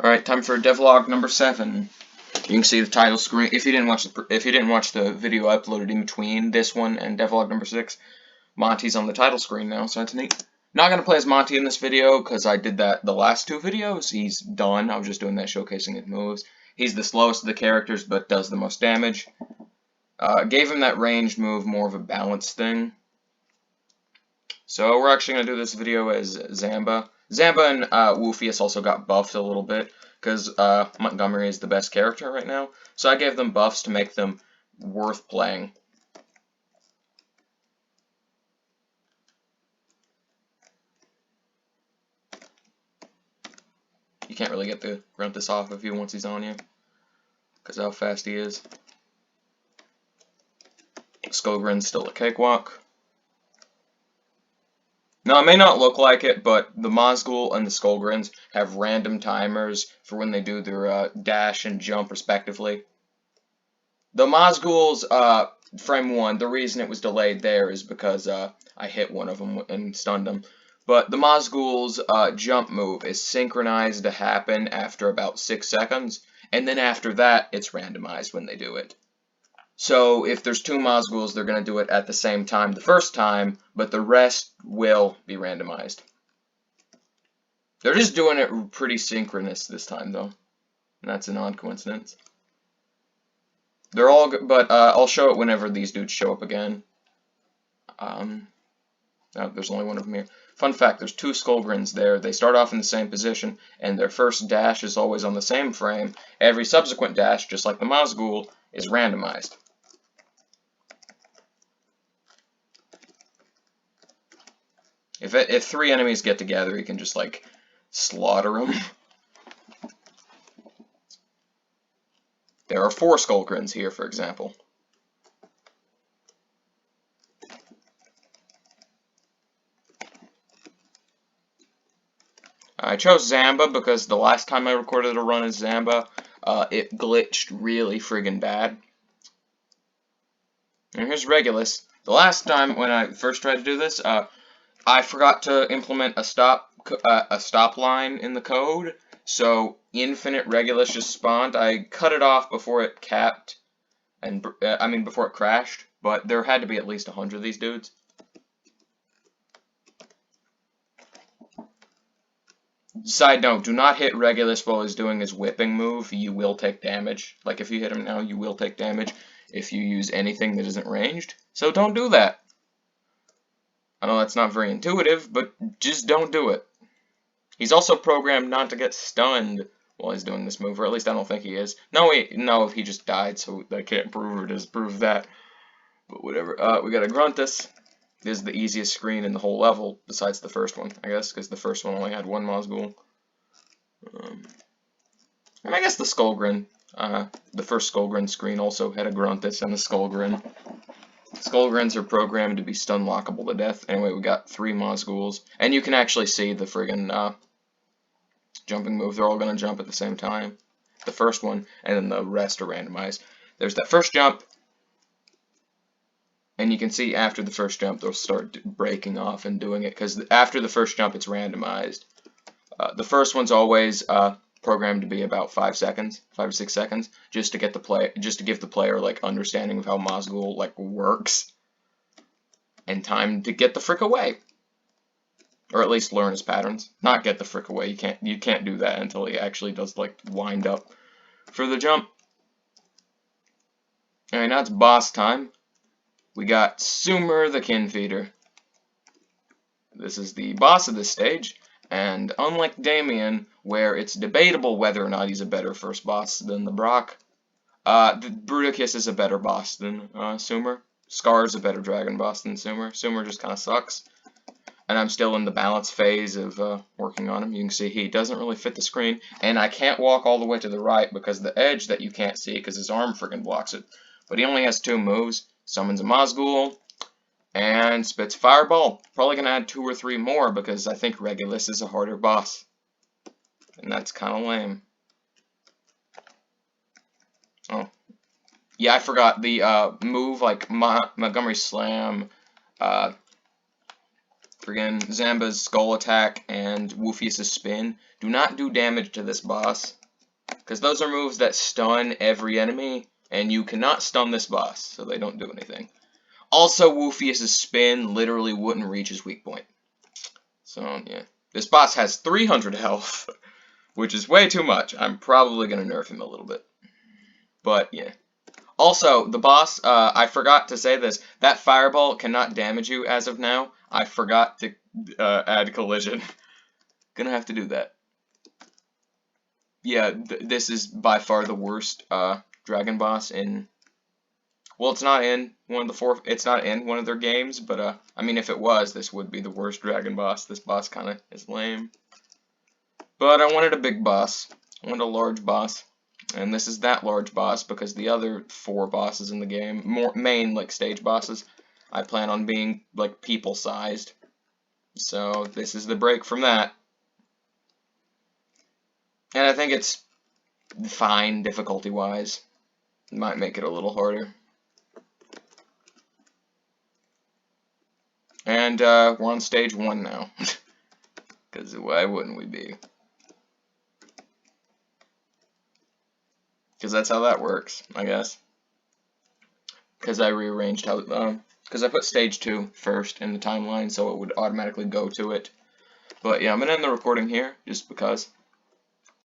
Alright, time for devlog number 7. You can see the title screen. If you didn't watch the video I uploaded in between this one and devlog number 6, Monty's on the title screen now, so that's neat. Not gonna play as Monty in this video because I did that the last 2 videos. He's done. I was just doing that showcasing his moves. He's the slowest of the characters, but does the most damage. Gave him that ranged move, more of a balance thing. So we're actually going to do this video as Zamba. Zamba and Woofius also got buffed a little bit, because Montgomery is the best character right now. So I gave them buffs to make them worth playing. You can't really get the grunts off of you once he's on you, because how fast he is. Skullgrin's still a cakewalk. Now, it may not look like it, but the Mazgul and the Skullgrins have random timers for when they do their dash and jump, respectively. The Mazgul's frame 1, the reason it was delayed there is because I hit one of them and stunned him. But the Mazgul's jump move is synchronized to happen after about 6 seconds, and then after that, it's randomized when they do it. So if there's 2 Mazguls, they're going to do it at the same time the first time, but the rest will be randomized. They're just doing it pretty synchronous this time, though. And that's an odd coincidence. They're all good, but I'll show it whenever these dudes show up again. Oh, there's only one of them here. Fun fact, there's 2 Skullgrins there. They start off in the same position, and their first dash is always on the same frame. Every subsequent dash, just like the Mazgul, is randomized. If 3 enemies get together, you can just, like, slaughter them. There are 4 Skullgrins here, for example. I chose Zamba because the last time I recorded a run as Zamba, it glitched really friggin' bad. And here's Regulus. The last time when I first tried to do this, I forgot to implement a stop line in the code, so infinite Regulus just spawned. I cut it off before it capped, and before it crashed, but there had to be at least 100 of these dudes. Side note, do not hit Regulus while he's doing his whipping move. You will take damage. Like, if you hit him now, you will take damage if you use anything that isn't ranged. So don't do that. I know that's not very intuitive, but just don't do it. He's also programmed not to get stunned while he's doing this move, or at least I don't think he is. No, he just died, so I can't prove or disprove that. But whatever. We got a Gruntus. This is the easiest screen in the whole level, besides the first one, I guess, because the first one only had 1 Mazgul. And I guess the Skullgrin, the first Skullgrin screen also had a Gruntus and a Skullgrin. Skullgrins are programmed to be stun lockable to death. Anyway, we got 3 Mazguls, and you can actually see the friggin' jumping move. They're all going to jump at the same time. The first one, and then the rest are randomized. There's that first jump, and you can see after the first jump, they'll start breaking off and doing it, because after the first jump, it's randomized. The first one's always programmed to be about 5 seconds, 5 or 6 seconds, just to give the player like understanding of how Mazgul like works, and time to get the frick away, or at least learn his patterns. Not get the frick away. You can't do that until he actually does like wind up for the jump. All right, now it's boss time. We got Sumer the Kin Feeder. This is the boss of this stage. And unlike Damien, where it's debatable whether or not he's a better first boss than the Brock, Bruticus is a better boss than Sumer. Scar's a better dragon boss than Sumer. Sumer just kind of sucks. And I'm still in the balance phase of working on him. You can see he doesn't really fit the screen. And I can't walk all the way to the right because the edge that you can't see because his arm friggin' blocks it. But he only has 2 moves. Summons a Mazgul and spits Fireball. Probably going to add 2 or 3 more because I think Regulus is a harder boss. And that's kind of lame. Oh. Yeah, I forgot the move like Montgomery Slam 3 friggin' Zamba's Skull Attack and Woofius' Spin do not do damage to this boss, because those are moves that stun every enemy, and you cannot stun this boss, so they don't do anything. Also, Woofius' Spin literally wouldn't reach his weak point. So, yeah. This boss has 300 health, which is way too much. I'm probably going to nerf him a little bit. But, yeah. Also, the boss, I forgot to say this, that fireball cannot damage you as of now. I forgot to add collision. Gonna have to do that. Yeah, this is by far the worst dragon boss in... Well, it's not in one of their games, but I mean, if it was, this would be the worst dragon boss. This boss kind of is lame. But I wanted a big boss. I wanted a large boss. And this is that large boss, because the other 4 bosses in the game, main, like, stage bosses, I plan on being, like, people-sized. So, this is the break from that. And I think it's fine, difficulty-wise. Might make it a little harder. And, we're on stage 1 now. Because why wouldn't we be? Because that's how that works, I guess. Because I rearranged how, because I put stage 2 first in the timeline, so it would automatically go to it. But yeah, I'm going to end the recording here, just because.